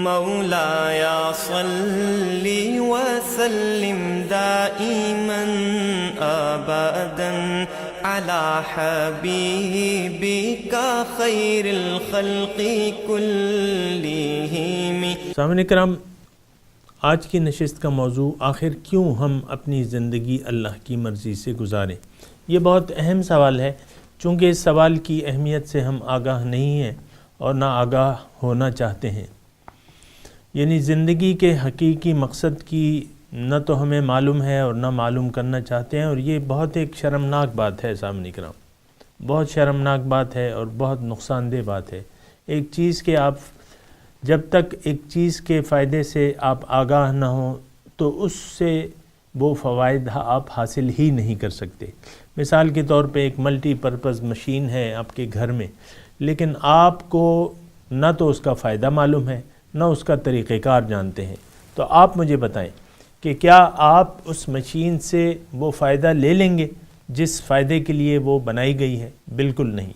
مولایا صلی وسلم دائما ابدا علی حبیبک خیر الخلق کلہم۔ سامعین کرام، آج کی نشست کا موضوع آخر کیوں ہم اپنی زندگی اللہ کی مرضی سے گزاریں؟ یہ بہت اہم سوال ہے، چونکہ اس سوال کی اہمیت سے ہم آگاہ نہیں ہیں اور نہ آگاہ ہونا چاہتے ہیں۔ یعنی زندگی کے حقیقی مقصد کی نہ تو ہمیں معلوم ہے اور نہ معلوم کرنا چاہتے ہیں، اور یہ بہت ایک شرمناک بات ہے سامعین کرام، بہت شرمناک بات ہے اور بہت نقصان دہ بات ہے۔ ایک چیز کہ آپ جب تک ایک چیز کے فائدے سے آپ آگاہ نہ ہوں تو اس سے وہ فوائد آپ حاصل ہی نہیں کر سکتے۔ مثال کے طور پہ ایک ملٹی پرپز مشین ہے آپ کے گھر میں، لیکن آپ کو نہ تو اس کا فائدہ معلوم ہے نہ اس کا طریقہ کار جانتے ہیں، تو آپ مجھے بتائیں کہ کیا آپ اس مشین سے وہ فائدہ لے لیں گے جس فائدے کے لیے وہ بنائی گئی ہے؟ بالکل نہیں۔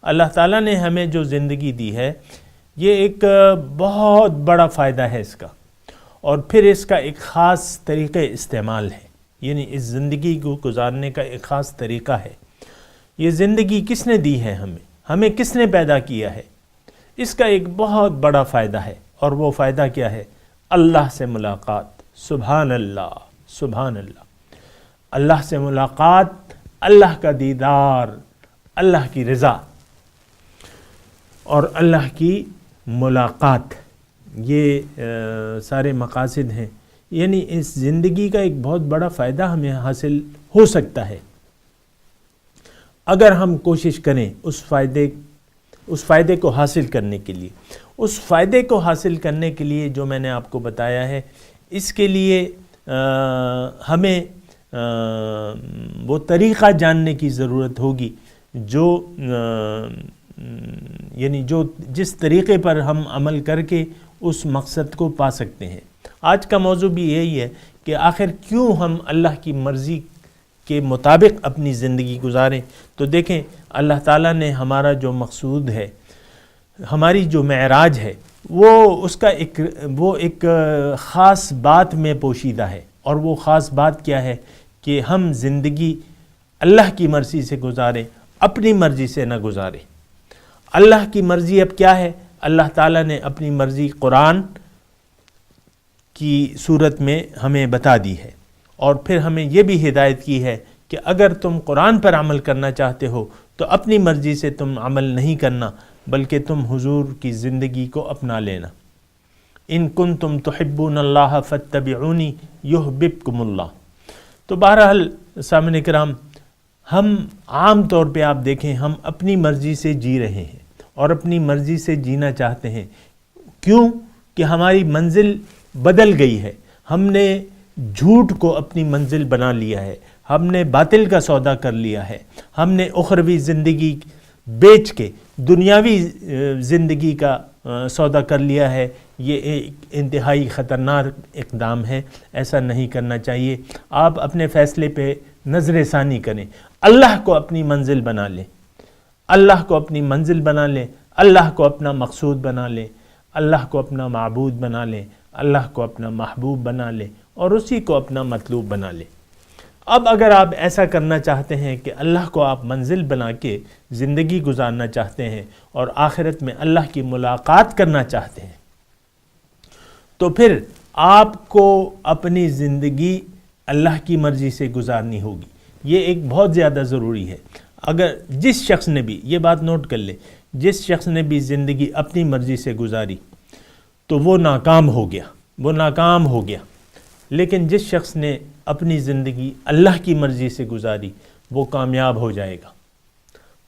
اللہ تعالیٰ نے ہمیں جو زندگی دی ہے، یہ ایک بہت بڑا فائدہ ہے اس کا، اور پھر اس کا ایک خاص طریقہ استعمال ہے، یعنی اس زندگی کو گزارنے کا ایک خاص طریقہ ہے۔ یہ زندگی کس نے دی ہے ہمیں کس نے پیدا کیا ہے؟ اس کا ایک بہت بڑا فائدہ ہے، اور وہ فائدہ کیا ہے؟ اللہ سے ملاقات۔ سبحان اللہ، سبحان اللہ۔ اللہ سے ملاقات، اللہ کا دیدار، اللہ کی رضا اور اللہ کی ملاقات، یہ سارے مقاصد ہیں۔ یعنی اس زندگی کا ایک بہت بڑا فائدہ ہمیں حاصل ہو سکتا ہے اگر ہم کوشش کریں اس فائدے کو حاصل کرنے کے لیے۔ اس فائدے کو حاصل کرنے کے لیے جو میں نے آپ کو بتایا ہے، اس کے لیے ہمیں وہ طریقہ جاننے کی ضرورت ہوگی جس طریقے پر ہم عمل کر کے اس مقصد کو پا سکتے ہیں۔ آج کا موضوع بھی یہی ہے کہ آخر کیوں ہم اللہ کی مرضی کے مطابق اپنی زندگی گزاریں۔ تو دیکھیں، اللہ تعالیٰ نے ہمارا جو مقصود ہے، ہماری جو معراج ہے، وہ ایک خاص بات میں پوشیدہ ہے، اور وہ خاص بات کیا ہے کہ ہم زندگی اللہ کی مرضی سے گزاریں، اپنی مرضی سے نہ گزاریں۔ اللہ کی مرضی اب کیا ہے؟ اللہ تعالیٰ نے اپنی مرضی قرآن کی صورت میں ہمیں بتا دی ہے، اور پھر ہمیں یہ بھی ہدایت کی ہے کہ اگر تم قرآن پر عمل کرنا چاہتے ہو تو اپنی مرضی سے تم عمل نہیں کرنا، بلکہ تم حضور کی زندگی کو اپنا لینا۔ ان کنتم تحبون اللہ فاتبعونی یحببکم اللہ۔ تو بہرحال سامعین کرام، ہم عام طور پہ آپ دیکھیں، ہم اپنی مرضی سے جی رہے ہیں اور اپنی مرضی سے جینا چاہتے ہیں۔ کیوں؟ کہ ہماری منزل بدل گئی ہے، ہم نے جھوٹ کو اپنی منزل بنا لیا ہے، ہم نے باطل کا سودا کر لیا ہے، ہم نے اخروی زندگی بیچ کے دنیاوی زندگی کا سودا کر لیا ہے۔ یہ ایک انتہائی خطرناک اقدام ہے، ایسا نہیں کرنا چاہیے۔ آپ اپنے فیصلے پہ نظر ثانی کریں، اللہ کو اپنی منزل بنا لیں، اللہ کو اپنی منزل بنا لیں، اللہ کو اپنا مقصود بنا لیں، اللہ کو اپنا معبود بنا لیں، اللہ کو اپنا محبوب بنا لیں، اور اسی کو اپنا مطلوب بنا لیں۔ اب اگر آپ ایسا کرنا چاہتے ہیں کہ اللہ کو آپ منزل بنا کے زندگی گزارنا چاہتے ہیں اور آخرت میں اللہ کی ملاقات کرنا چاہتے ہیں، تو پھر آپ کو اپنی زندگی اللہ کی مرضی سے گزارنی ہوگی۔ یہ ایک بہت زیادہ ضروری ہے۔ اگر جس شخص نے بھی، یہ بات نوٹ کر لے، جس شخص نے بھی زندگی اپنی مرضی سے گزاری تو وہ ناکام ہو گیا، لیکن جس شخص نے اپنی زندگی اللہ کی مرضی سے گزاری وہ کامیاب ہو جائے گا۔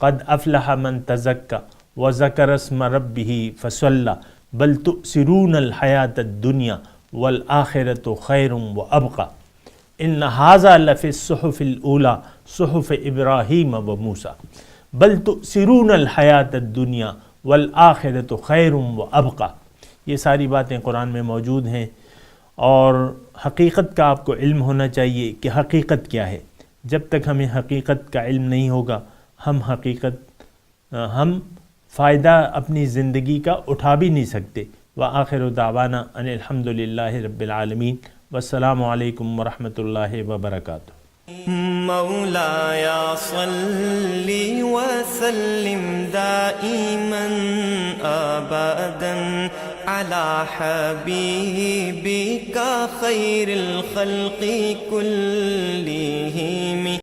قد افلح من تزکا وذکر اسم ربہ فصلی بل تؤثرون الحیاۃ الدنیا والآخرۃ خیر وابقی ان ھذا لفی الصحف الاولی صحف ابراہیم وموسیٰ بل تؤثرون الحیاۃ الدنیا والآخرۃ خیر وابقی۔ یہ ساری باتیں قرآن میں موجود ہیں، اور حقیقت کا آپ کو علم ہونا چاہیے کہ حقیقت کیا ہے۔ جب تک ہمیں حقیقت کا علم نہیں ہوگا، ہم فائدہ اپنی زندگی کا اٹھا بھی نہیں سکتے، وآخر دعوانا ان الحمد للہ رب العالمین والسلام علیکم ورحمۃ اللہ وبرکاتہ. مولاي صل وسلم دائما أبدا على حبيبك خير الخلق كلهم.